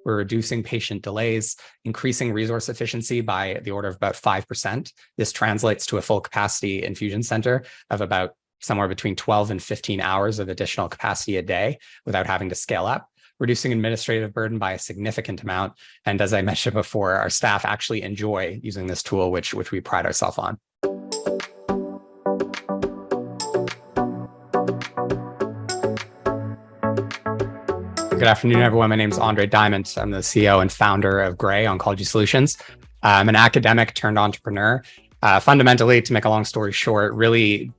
We're reducing patient delays, increasing resource efficiency by the order of about 5%. This translates to a full capacity infusion center of about somewhere between 12 and 15 hours of additional capacity a day without having to scale up, reducing administrative burden by a significant amount. And as I mentioned before, our staff actually enjoy using this tool, which we pride ourselves on. Good afternoon, everyone. My name is André Diamant. I'm the CEO and founder of Oncology Solutions. I'm an academic turned entrepreneur. Fundamentally, to make a long story short, really,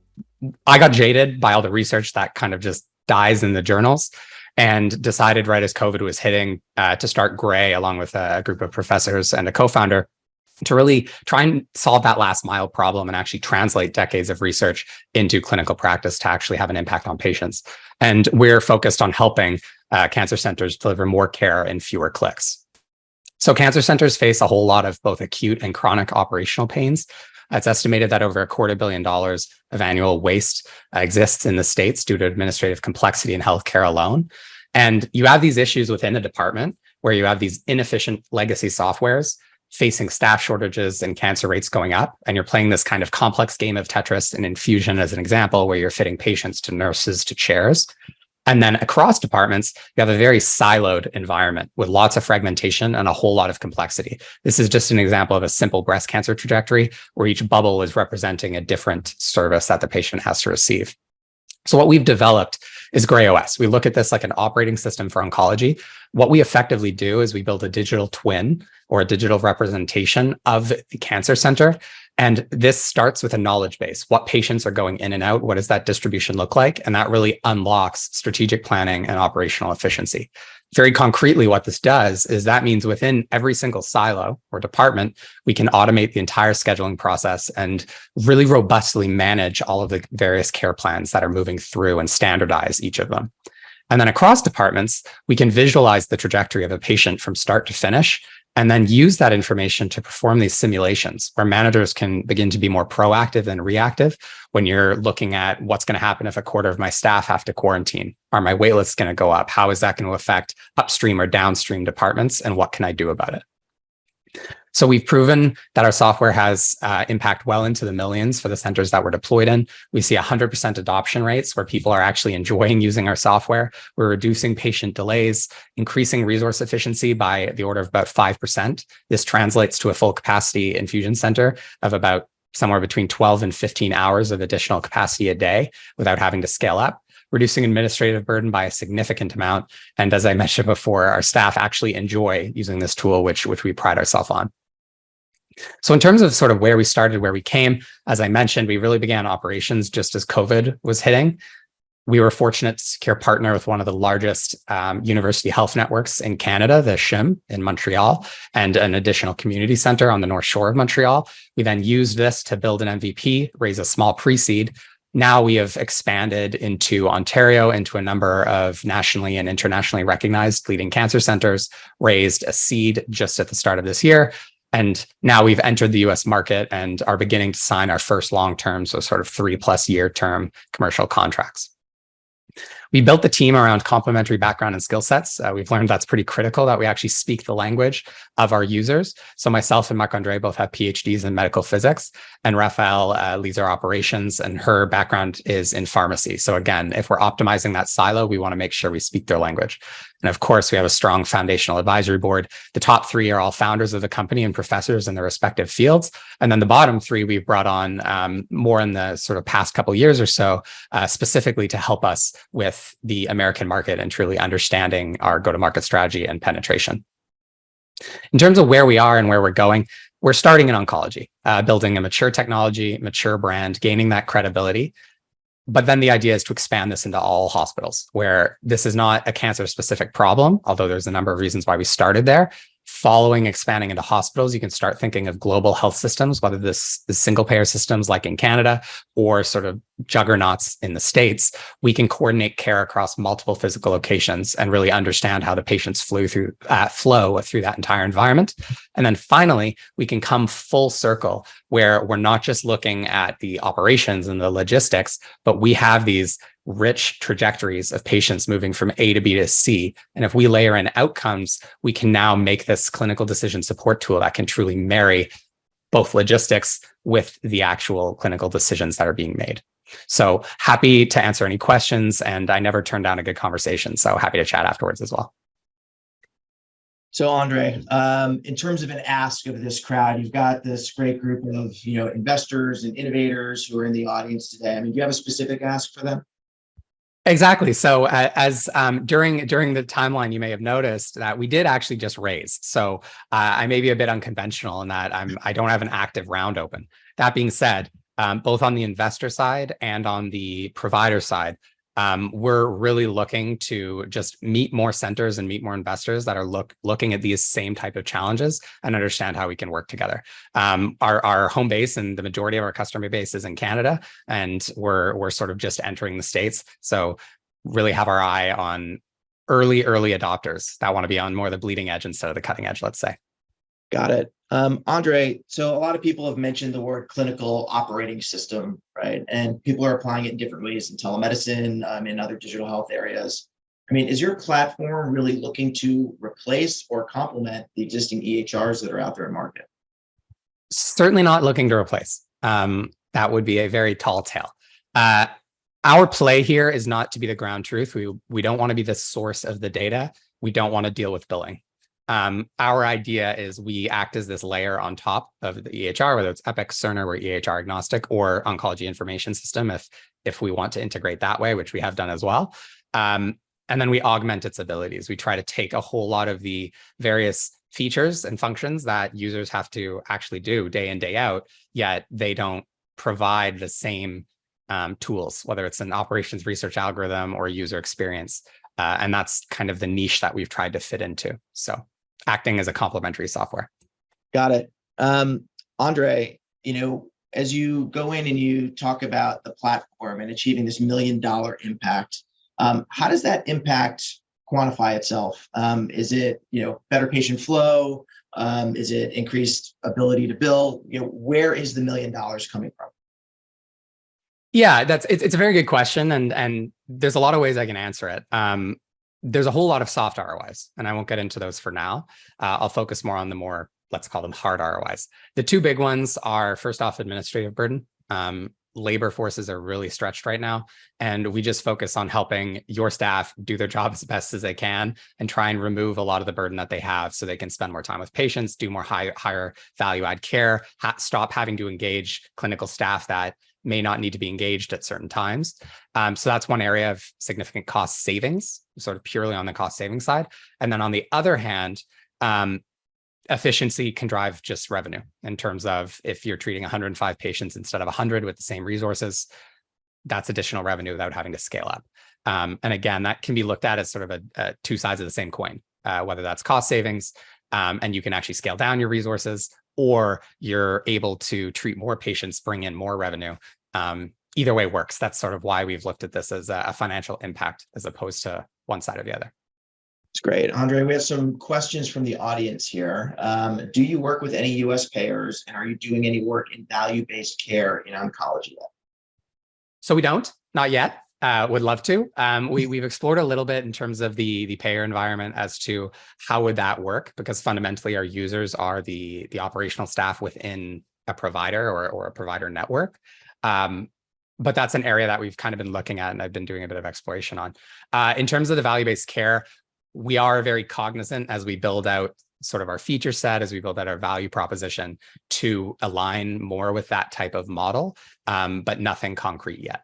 I got jaded by all the research that kind of just dies in the journals and decided right as COVID was hitting to start Gray along with a group of professors and a co-founder to really try and solve that last mile problem and actually translate decades of research into clinical practice to actually have an impact on patients. And we're focused on helping cancer centers deliver more care in fewer clicks. So cancer centers face a whole lot of both acute and chronic operational pains. It's estimated that over $250 million of annual waste exists in the States due to administrative complexity in healthcare alone. And you have these issues within a department where you have these inefficient legacy softwares facing staff shortages and cancer rates going up. And you're playing this kind of complex game of Tetris and infusion as an example, where you're fitting patients to nurses to chairs. And then across departments, you have a very siloed environment with lots of fragmentation and a whole lot of complexity. This is just an example of a simple breast cancer trajectory where each bubble is representing a different service that the patient has to receive. So what we've developed is GrayOS. We look at this like an operating system for oncology. What we effectively do is we build a digital twin or a digital representation of the cancer center. And this starts with a knowledge base. What patients are going in and out? What does that distribution look like? And that really unlocks strategic planning and operational efficiency. Very concretely, what this does is that means within every single silo or department, we can automate the entire scheduling process and really robustly manage all of the various care plans that are moving through and standardize each of them. And then across departments, we can visualize the trajectory of a patient from start to finish, and then use that information to perform these simulations where managers can begin to be more proactive than reactive when you're looking at what's going to happen if a quarter of my staff have to quarantine. Are my wait lists going to go up? How is that going to affect upstream or downstream departments? And what can I do about it? So we've proven that our software has impact well into the millions for the centers that we're deployed in. We see 100% adoption rates where people are actually enjoying using our software. We're reducing patient delays, increasing resource efficiency by the order of about 5%. This translates to a full capacity infusion center of about somewhere between 12 and 15 hours of additional capacity a day without having to scale up, reducing administrative burden by a significant amount. And as I mentioned before, our staff actually enjoy using this tool, which we pride ourselves on. So in terms of sort of where we started, where we came, as I mentioned, we really began operations just as COVID was hitting. We were fortunate to secure a partner with one of the largest university health networks in Canada, the SHIM in Montreal, and an additional community center on the North Shore of Montreal. We then used this to build an MVP, raise a small pre-seed. Now we have expanded into Ontario, into a number of nationally and internationally recognized leading cancer centers, raised a seed just at the start of this year. And now we've entered the US market and are beginning to sign our first long-term, so sort of 3+ year term commercial contracts. We built the team around complementary background and skill sets. We've learned that's pretty critical, that we actually speak the language of our users. So myself and Marc-André both have PhDs in medical physics, and Raphael leads our operations, and her background is in pharmacy. So again, if we're optimizing that silo, we want to make sure we speak their language. And of course, we have a strong foundational advisory board. The top 3 are all founders of the company and professors in their respective fields. And then the bottom 3 we've brought on more in the sort of past couple of years or so, specifically to help us with the American market and truly understanding our go-to-market strategy and penetration. In terms of where we are and where we're going, we're starting in oncology, building a mature technology, mature brand, gaining that credibility. But then the idea is to expand this into all hospitals where this is not a cancer specific problem, although there's a number of reasons why we started there. Following expanding into hospitals, you can start thinking of global health systems, whether this is single payer systems like in Canada or sort of juggernauts in the States. We can coordinate care across multiple physical locations and really understand how the patients flow through that entire environment. And then finally, we can come full circle where we're not just looking at the operations and the logistics, but we have these rich trajectories of patients moving from A to B to C. And if we layer in outcomes, we can now make this clinical decision support tool that can truly marry both logistics with the actual clinical decisions that are being made. So happy to answer any questions, and I never turn down a good conversation. So happy to chat afterwards as well. So Andre, in terms of an ask of this crowd, you've got this great group of investors and innovators who are in the audience today. I mean, do you have a specific ask for them? Exactly. So as during the timeline, you may have noticed that we did actually just raise. So I may be a bit unconventional in that I don't have an active round open. That being said, both on the investor side and on the provider side, we're really looking to just meet more centers and meet more investors that are looking at these same type of challenges and understand how we can work together. Our home base and the majority of our customer base is in Canada, and we're sort of just entering the States. So really have our eye on early adopters that want to be on more the bleeding edge instead of the cutting edge, let's say. Got it. Andre, so a lot of people have mentioned the word clinical operating system, right? And people are applying it in different ways in telemedicine, in other digital health areas. I mean, is your platform really looking to replace or complement the existing EHRs that are out there in market? Certainly not looking to replace. That would be a very tall tale. Our play here is not to be the ground truth. We don't want to be the source of the data. We don't want to deal with billing. Our idea is we act as this layer on top of the EHR, whether it's Epic, Cerner, we're EHR agnostic, or Oncology Information System, if we want to integrate that way, which we have done as well. And then we augment its abilities. We try to take a whole lot of the various features and functions that users have to actually do day in, day out, yet they don't provide the same tools, whether it's an operations research algorithm or user experience. And that's kind of the niche that we've tried to fit into. So acting as a complementary software. Got it. Andre, as you go in and you talk about the platform and achieving this $1 million impact, how does that impact quantify itself? Is it, better patient flow? Is it increased ability to bill? Where is the $1 million coming from? Yeah, it's a very good question, and there's a lot of ways I can answer it. There's a whole lot of soft ROIs, and I won't get into those for now. I'll focus more on the more, let's call them hard ROIs. The two big ones are, first off, administrative burden. Labor forces are really stretched right now, and we just focus on helping your staff do their job as best as they can and try and remove a lot of the burden that they have so they can spend more time with patients, do more higher value add care, stop having to engage clinical staff that may not need to be engaged at certain times. So that's one area of significant cost savings, sort of purely on the cost saving side. And then on the other hand, efficiency can drive just revenue in terms of if you're treating 105 patients instead of 100 with the same resources, that's additional revenue without having to scale up. And again, that can be looked at as sort of a two sides of the same coin, whether that's cost savings and you can actually scale down your resources, or you're able to treat more patients, bring in more revenue. Either way works. That's sort of why we've looked at this as a financial impact as opposed to one side or the other. That's great. Andre, we have some questions from the audience here. Do you work with any US payers, and are you doing any work in value-based care in oncology yet? So we don't, not yet. Would love to. We've explored a little bit in terms of the payer environment as to how would that work, because fundamentally our users are the operational staff within a provider or a provider network. But that's an area that we've kind of been looking at and I've been doing a bit of exploration on. In terms of the value-based care, we are very cognizant as we build out sort of our feature set, as we build out our value proposition to align more with that type of model, but nothing concrete yet.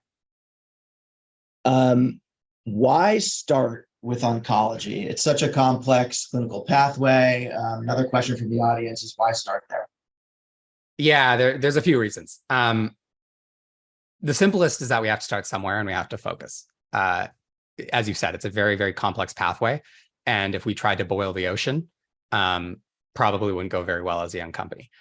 Why start with oncology? It's such a complex clinical pathway. Another question from the audience is why start there? Yeah, there's a few reasons. The simplest is that we have to start somewhere and we have to focus. As you said, it's a very, very complex pathway. And if we tried to boil the ocean, probably wouldn't go very well as a young company.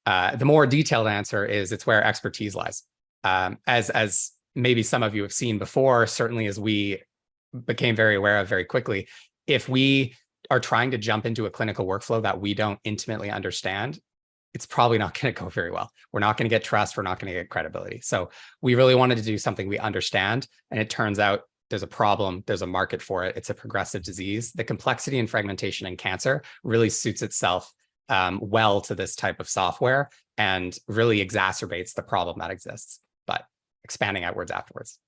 The more detailed answer is it's where expertise lies. As maybe some of you have seen before, certainly as we became very aware of very quickly, if we are trying to jump into a clinical workflow that we don't intimately understand, it's probably not going to go very well. We're not going to get trust. We're not going to get credibility. So we really wanted to do something we understand. And it turns out there's a problem. There's a market for it. It's a progressive disease. The complexity and fragmentation in cancer really suits itself well to this type of software and really exacerbates the problem that exists, but expanding outwards afterwards.